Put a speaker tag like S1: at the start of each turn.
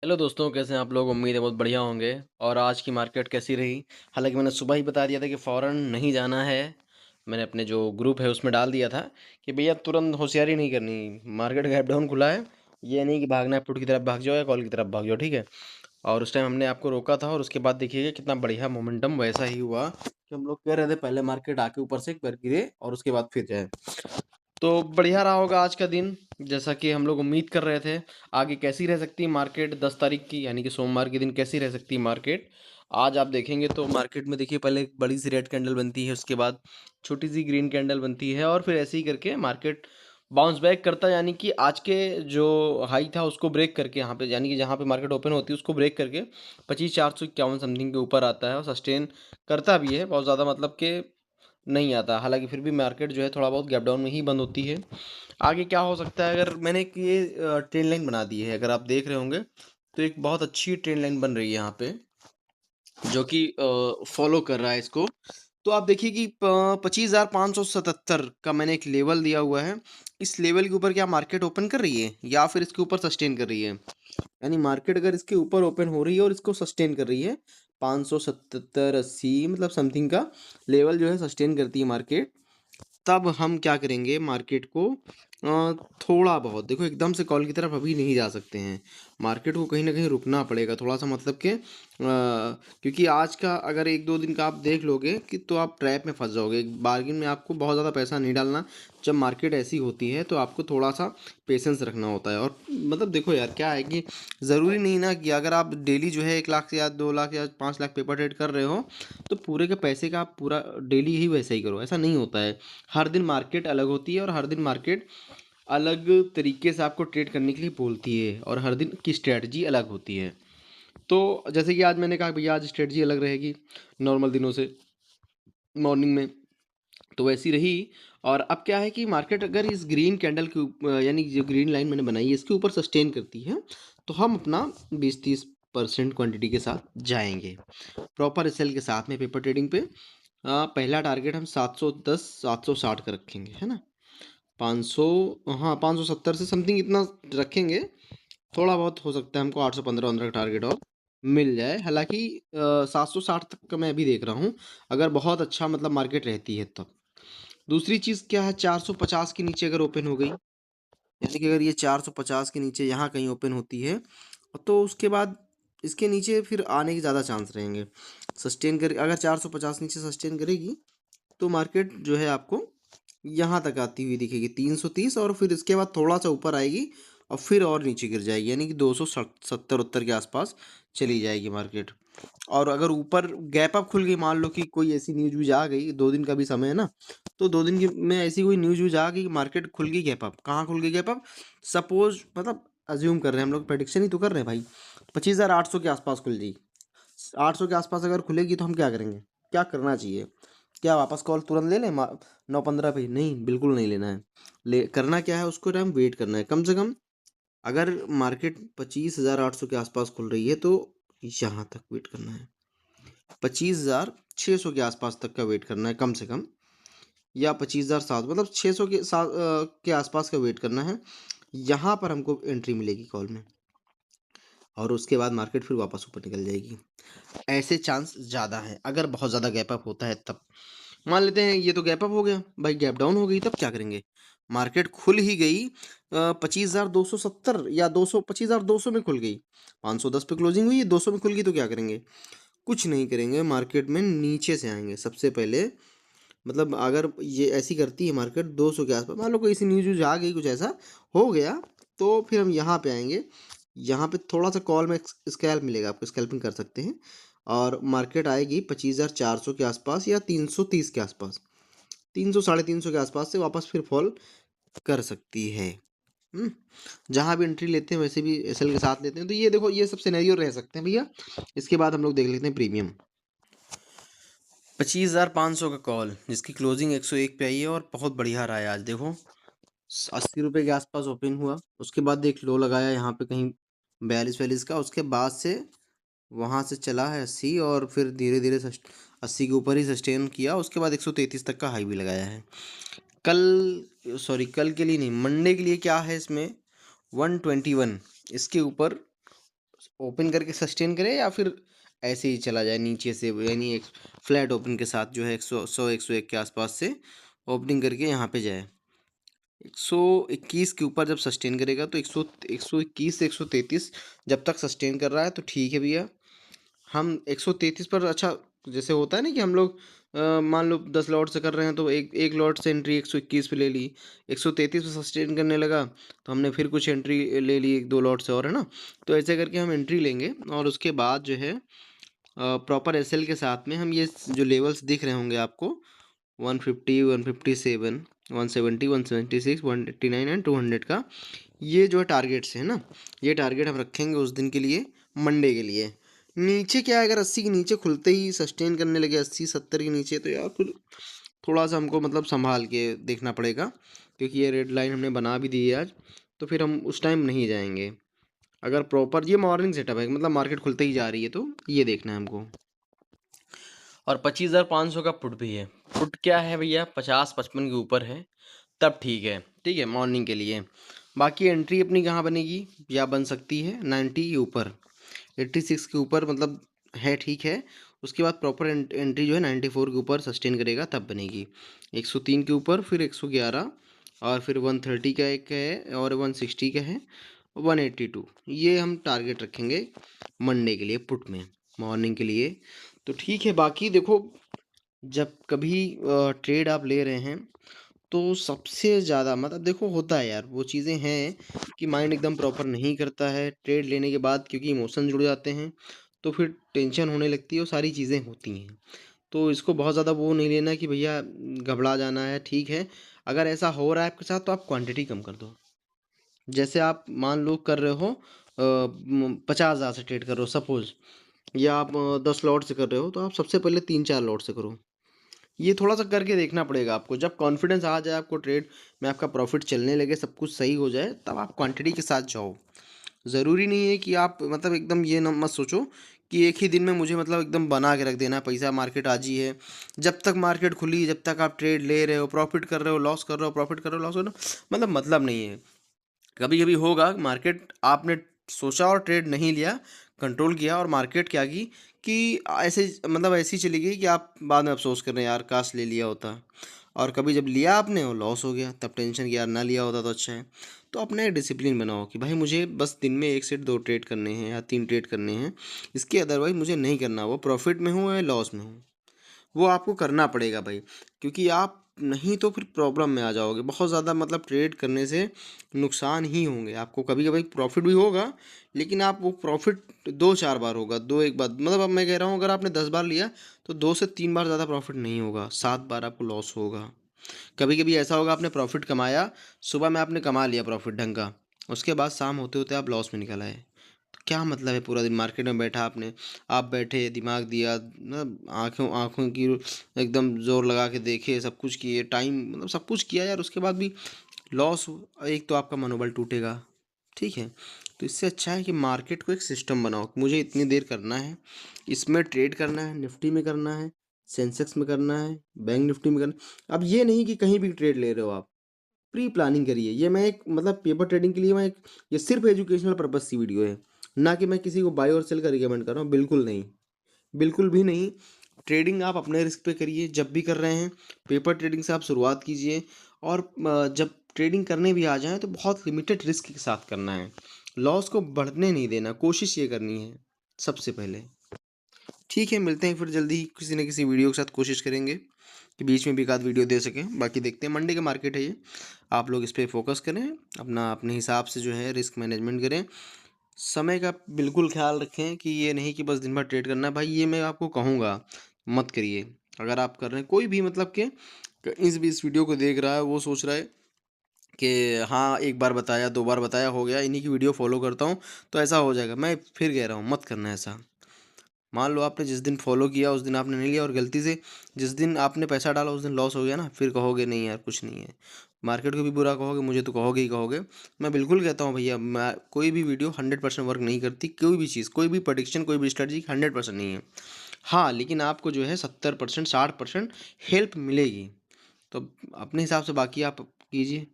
S1: Hello दोस्तों, कैसे हैं आप लोग? उम्मीद है बहुत बढ़िया होंगे। और आज की मार्केट कैसी रही? हालांकि मैंने सुबह ही बता दिया था कि फ़ौरन नहीं जाना है। मैंने अपने जो ग्रुप है उसमें डाल दिया था कि भैया तुरंत होशियारी नहीं करनी। मार्केट गैप डाउन खुला है, ये नहीं कि भागना है पुट की तरफ भाग जाओ या कॉल की तरफ भाग जाओ, ठीक है। और उस टाइम हमने आपको रोका था और उसके बाद देखिएगा कितना बढ़िया मोमेंटम वैसा ही हुआ कि हम लोग कह रहे थे पहले मार्केट आके ऊपर से एक बार गिरे और उसके बाद फिर जाए। तो बढ़िया रहा होगा आज का दिन, जैसा कि हम लोग उम्मीद कर रहे थे। आगे कैसी रह सकती है मार्केट 10 तारीख की, यानी कि सोमवार के दिन कैसी रह सकती है मार्केट? आज आप देखेंगे तो मार्केट में देखिए पहले एक बड़ी सी रेड कैंडल बनती है, उसके बाद छोटी सी ग्रीन कैंडल बनती है और फिर ऐसे ही करके मार्केट बाउंस बैक करता है। यानी कि आज के जो हाई था उसको ब्रेक करके यहाँ पे, यानी कि जहाँ पे मार्केट ओपन होती है उसको ब्रेक करके 25,451 समथिंग के ऊपर आता है और सस्टेन करता भी है बहुत ज़्यादा, मतलब कि नहीं आता। हालांकि फिर भी मार्केट जो है थोड़ा बहुत गैप डाउन में ही बंद होती है। आगे क्या हो सकता है? अगर मैंने एक ये ट्रेंड लाइन बना दी है, अगर आप देख रहे होंगे तो एक बहुत अच्छी ट्रेंड लाइन बन रही है यहाँ पे, जो कि फॉलो कर रहा है इसको। तो आप देखिए कि 25,577 का मैंने एक लेवल दिया हुआ है। इस लेवल के ऊपर क्या मार्केट ओपन कर रही है या फिर इसके ऊपर सस्टेन कर रही है? यानी मार्केट अगर इसके ऊपर ओपन हो रही है और इसको सस्टेन कर रही है 577-80 मतलब समथिंग का लेवल जो है सस्टेन करती है मार्केट, तब हम क्या करेंगे मार्केट को थोड़ा बहुत देखो, एकदम से कॉल की तरफ अभी नहीं जा सकते हैं। मार्केट को कहीं ना कहीं रुकना पड़ेगा थोड़ा सा, मतलब कि क्योंकि आज का अगर एक दो दिन का आप देख लोगे कि तो आप ट्रैप में फंस जाओगे। बार्गिन में आपको बहुत ज़्यादा पैसा नहीं डालना। जब मार्केट ऐसी होती है तो आपको थोड़ा सा पेशेंस रखना होता है। और मतलब देखो यार, क्या है कि ज़रूरी नहीं ना कि अगर आप डेली जो है 1 लाख या 2 लाख या 5 लाख पेपर ट्रेड कर रहे हो तो पूरे के पैसे का आप पूरा डेली ही वैसे ही करो, ऐसा नहीं होता है। हर दिन मार्केट अलग होती है और हर दिन मार्केट अलग तरीके से आपको ट्रेड करने के लिए बोलती है और हर दिन की स्ट्रेटजी अलग होती है। तो जैसे कि आज मैंने कहा भैया आज स्ट्रेटजी अलग रहेगी नॉर्मल दिनों से, मॉर्निंग में तो वैसी रही। और अब क्या है कि मार्केट अगर इस ग्रीन कैंडल के यानी जो ग्रीन लाइन मैंने बनाई है इसके ऊपर सस्टेन करती है तो हम अपना 20-30% क्वांटिटी के साथ जाएंगे प्रॉपर सेल के साथ में पेपर ट्रेडिंग पे। पहला टारगेट हम 710 760 का रखेंगे, है ना? 500, हाँ 570 से समथिंग इतना रखेंगे। थोड़ा बहुत हो सकता है हमको 815 का टारगेट और मिल जाए। हालांकि 760 तक का मैं अभी देख रहा हूँ, अगर बहुत अच्छा मतलब मार्केट रहती है तब। दूसरी चीज़ क्या है, 450 के नीचे अगर ओपन हो गई, यानी कि अगर ये 450 के नीचे यहाँ कहीं ओपन होती है तो उसके बाद इसके नीचे फिर आने के ज़्यादा चांस रहेंगे। सस्टेन कर अगर 450 नीचे सस्टेन करेगी तो मार्केट जो है आपको यहाँ तक आती हुई दिखेगी 330, और फिर इसके बाद थोड़ा सा ऊपर आएगी और फिर और नीचे गिर जाएगी, यानी कि 270-70 के आसपास चली जाएगी मार्केट। और अगर ऊपर गैप अप खुल गई, मान लो कि कोई ऐसी न्यूज व्यूज आ गई, 2 दिन का भी समय है ना, तो 2 दिन की में ऐसी कोई न्यूज व्यूज आ गई कि मार्केट खुल गई गैप अप, कहाँ खुल गई गैप अप? सपोज मतलब अज्यूम कर रहे हैं हम लोग, प्रेडिक्शन ही तो कर रहे हैं भाई, 25,800 के आसपास खुल जाएगी। 800 के आसपास अगर खुलेगी तो हम क्या करेंगे? क्या करना चाहिए? क्या वापस कॉल तुरंत ले लें 9:15 पे? नहीं, बिल्कुल नहीं लेना है। ले करना क्या है, उसको टाइम वेट करना है कम से कम। अगर मार्केट 25,800 के आसपास खुल रही है तो यहाँ तक वेट करना है, 25,600 के आसपास तक का वेट करना है कम से कम, या 25,700 मतलब 600 के आसपास का वेट करना है। यहाँ पर हमको एंट्री मिलेगी कॉल में और उसके बाद मार्केट फिर वापस ऊपर निकल जाएगी। ऐसे चांस ज़्यादा हैं अगर बहुत ज़्यादा गैप अप होता है तब। मान लेते हैं ये तो गैप अप हो गया भाई, गैप डाउन हो गई, तब क्या करेंगे? मार्केट खुल ही गई 25,270 या 200, 25,200 में खुल गई, 510 पे क्लोजिंग हुई है, 200 में खुल गई तो क्या करेंगे? कुछ नहीं करेंगे, मार्केट में नीचे से आएंगे सबसे पहले। मतलब अगर ये ऐसी करती है मार्केट 200 के आसपास, मान लो कोई ऐसी न्यूज व्यूज आ गई, कुछ ऐसा हो गया, तो फिर हम यहाँ पे आएंगे। यहाँ पे थोड़ा सा कॉल में स्कैल्प मिलेगा, आपको स्कैल्पिंग कर सकते हैं। और मार्केट आएगी 25,400 के आसपास या 330 के आसपास, 300 350 के आसपास से वापस फिर फॉल कर सकती है। जहाँ भी एंट्री लेते हैं वैसे भी एसएल के साथ लेते हैं। तो ये देखो, ये सब सिनेरियो रह सकते हैं भैया। इसके बाद हम लोग देख लेते हैं प्रीमियम। 25,500 का कॉल जिसकी क्लोजिंग 101 पे आई है और बहुत बढ़िया रहा है आज। देखो 80 रुपये के आसपास ओपन हुआ, उसके बाद एक लो लगाया यहाँ पे कहीं 42-42 का, उसके बाद से वहाँ से चला है 80 और फिर धीरे धीरे 80 के ऊपर ही सस्टेन किया। उसके बाद 133 तक का हाई भी लगाया है। कल के लिए नहीं, मंडे के लिए क्या है इसमें 121, इसके ऊपर ओपन करके सस्टेन करे या फिर ऐसे ही चला जाए नीचे से, यानी एक फ्लैट ओपन के साथ जो है 101 के आसपास से ओपनिंग करके यहाँ पे जाए। 121 के ऊपर जब सस्टेन करेगा तो 121 से 133 जब तक सस्टेन कर रहा है तो ठीक है भैया। हम 133 पर, अच्छा जैसे होता है ना कि हम लोग मान लो 10 लॉट से कर रहे हैं तो एक एक लॉट से एंट्री 121 पे ले ली, 133 पे सस्टेन करने लगा तो हमने फिर कुछ एंट्री ले ली एक दो लॉट से और, है ना। तो ऐसे करके हम एंट्री लेंगे और उसके बाद जो है प्रॉपर एसएल के साथ में हम ये जो लेवल्स दिख रहे होंगे आपको 150, 157, 170, 176, 189 एंड 200 का, ये जो है टारगेट्स है ना, ये टारगेट हम रखेंगे उस दिन के लिए, मंडे के लिए। नीचे क्या है, अगर 80 के नीचे खुलते ही सस्टेन करने लगे 80-70 के नीचे, तो यार फिर थोड़ा सा हमको मतलब संभाल के देखना पड़ेगा, क्योंकि ये रेड लाइन हमने बना भी दी है आज, तो फिर हम उस टाइम नहीं जाएंगे। अगर प्रॉपर ये मॉर्निंग सेटअप है, मतलब मार्केट खुलते ही जा रही है, तो ये देखना है हमको। और 25,500 का पुट भी है। पुट क्या है भैया, 50-55 के ऊपर है तब ठीक है, ठीक है मॉर्निंग के लिए। बाकी एंट्री अपनी कहाँ बनेगी, या बन सकती है 90 के ऊपर, 86 के ऊपर, मतलब है ठीक है। उसके बाद प्रॉपर एंट्री जो है 94 के ऊपर सस्टेन करेगा तब बनेगी। 103 के ऊपर, फिर 111, और फिर 130 का एक है, और 160 का है, 182, ये हम टारगेट रखेंगे मंडे के लिए पुट में, मॉर्निंग के लिए। तो ठीक है। बाकी देखो, जब कभी ट्रेड आप ले रहे हैं तो सबसे ज़्यादा मतलब देखो होता है यार, वो चीज़ें हैं कि माइंड एकदम प्रॉपर नहीं करता है ट्रेड लेने के बाद, क्योंकि इमोशन जुड़ जाते हैं, तो फिर टेंशन होने लगती है और सारी चीज़ें होती हैं। तो इसको बहुत ज़्यादा वो नहीं लेना कि भैया घबरा जाना है, ठीक है। अगर ऐसा हो रहा है आपके साथ तो आप क्वांटिटी कम कर दो। जैसे आप मान लो कर रहे हो 50,000 से ट्रेड कर रहे हो सपोज, या आप 10 लॉट से कर रहे हो, तो आप सबसे पहले 3-4 लॉट से करो। ये थोड़ा सा करके देखना पड़ेगा आपको। जब कॉन्फिडेंस आ जाए आपको ट्रेड में, आपका प्रॉफिट चलने लगे, सब कुछ सही हो जाए, तब आप क्वांटिटी के साथ जाओ। ज़रूरी नहीं है कि आप मतलब एकदम ये न मत सोचो कि एक ही दिन में मुझे मतलब एकदम बना के रख देना है पैसा, मार्केट आज ही है। जब तक मार्केट खुली, जब तक आप ट्रेड ले रहे हो, प्रॉफिट कर रहे हो, लॉस कर रहे हो, प्रॉफिट कर रहे हो, लॉस कर रहे हो, मतलब नहीं है। कभी कभी होगा मार्केट आपने सोचा और ट्रेड नहीं लिया, कंट्रोल किया, और मार्केट क्या की कि ऐसे मतलब ऐसी चली गई कि आप बाद में अफसोस कर रहे हैं यार काश ले लिया होता। और कभी जब लिया आपने और लॉस हो गया, तब टेंशन कि यार ना लिया होता तो अच्छा है। तो अपना एक डिसिप्लिन बनाओ कि भाई मुझे बस दिन में 1 से 2 ट्रेड करने हैं या 3 ट्रेड करने हैं, इसके अदरवाइज मुझे नहीं करना, वो प्रॉफिट में हो या लॉस में हो, वो आपको करना पड़ेगा भाई। क्योंकि आप नहीं तो फिर प्रॉब्लम में आ जाओगे बहुत ज़्यादा, मतलब ट्रेड करने से नुकसान ही होंगे आपको। कभी कभी प्रॉफिट भी होगा, लेकिन आप वो प्रॉफिट 2-4 बार होगा, 2 एक बार, मतलब अब मैं कह रहा हूँ अगर आपने 10 बार लिया तो 2 से 3 बार ज़्यादा प्रॉफिट नहीं होगा, 7 बार आपको लॉस होगा। कभी कभी ऐसा होगा आपने प्रॉफिट कमाया, सुबह में आपने कमा लिया प्रॉफिट ढंग का, उसके बाद शाम होते होते आप लॉस में निकल आए, तो क्या मतलब है पूरा दिन मार्केट में बैठा आपने, आप बैठे दिमाग दिया, मतलब आँखों आँखों की एकदम जोर लगा के देखे, सब कुछ किए, टाइम मतलब सब कुछ किया यार, उसके बाद भी लॉस, एक तो आपका मनोबल टूटेगा, ठीक है। तो इससे अच्छा है कि मार्केट को एक सिस्टम बनाओ, मुझे इतनी देर करना है, इसमें ट्रेड करना है, निफ्टी में करना है, सेंसेक्स में करना है, बैंक निफ्टी में करना है। अब ये नहीं कि कहीं भी ट्रेड ले रहे हो आप, प्री प्लानिंग करिए। ये मैं एक मतलब पेपर ट्रेडिंग के लिए मैं एक, ये सिर्फ एजुकेशनल पर्पस की वीडियो है, ना कि मैं किसी को बाय और सेल का रिकमेंड कर रहा हूँ, बिल्कुल नहीं, बिल्कुल भी नहीं। ट्रेडिंग आप अपने रिस्क पे करिए, जब भी कर रहे हैं पेपर ट्रेडिंग से आप शुरुआत कीजिए, और जब ट्रेडिंग करने भी आ जाए तो बहुत लिमिटेड रिस्क के साथ करना है, लॉस को बढ़ने नहीं देना, कोशिश ये करनी है सबसे पहले। ठीक है, मिलते हैं फिर जल्दी ही किसी न किसी वीडियो के साथ, कोशिश करेंगे कि बीच में भी एक आध वीडियो दे सकें। बाकी देखते हैं, मंडे का मार्केट है ये, आप लोग इस पर फोकस करें, अपना अपने हिसाब से जो है रिस्क मैनेजमेंट करें, समय का बिल्कुल ख्याल रखें कि ये नहीं कि बस दिन भर ट्रेड करना है भाई, ये मैं आपको कहूँगा मत करिए। अगर आप कर रहे हैं कोई भी मतलब कि इस वीडियो को देख रहा है, वो सोच रहा है कि हाँ एक बार बताया 2 बार बताया हो गया, इन्हीं की वीडियो फॉलो करता हूँ तो ऐसा हो जाएगा, मैं फिर कह रहा हूँ मत करना ऐसा। मान लो आपने जिस दिन फॉलो किया उस दिन आपने नहीं लिया, और गलती से जिस दिन आपने पैसा डाला उस दिन लॉस हो गया ना, फिर कहोगे नहीं यार कुछ नहीं है, मार्केट को भी बुरा कहोगे, मुझे तो कहोगे ही कहोगे। मैं बिल्कुल कहता हूँ भैया, मैं कोई भी वीडियो 100% वर्क नहीं करती, कोई भी चीज़, कोई भी प्रडिक्शन, कोई भी स्ट्रेटजी 100% नहीं है। हाँ, लेकिन आपको जो है 70%, 60% हेल्प मिलेगी, तो अपने हिसाब से बाकी आप कीजिए।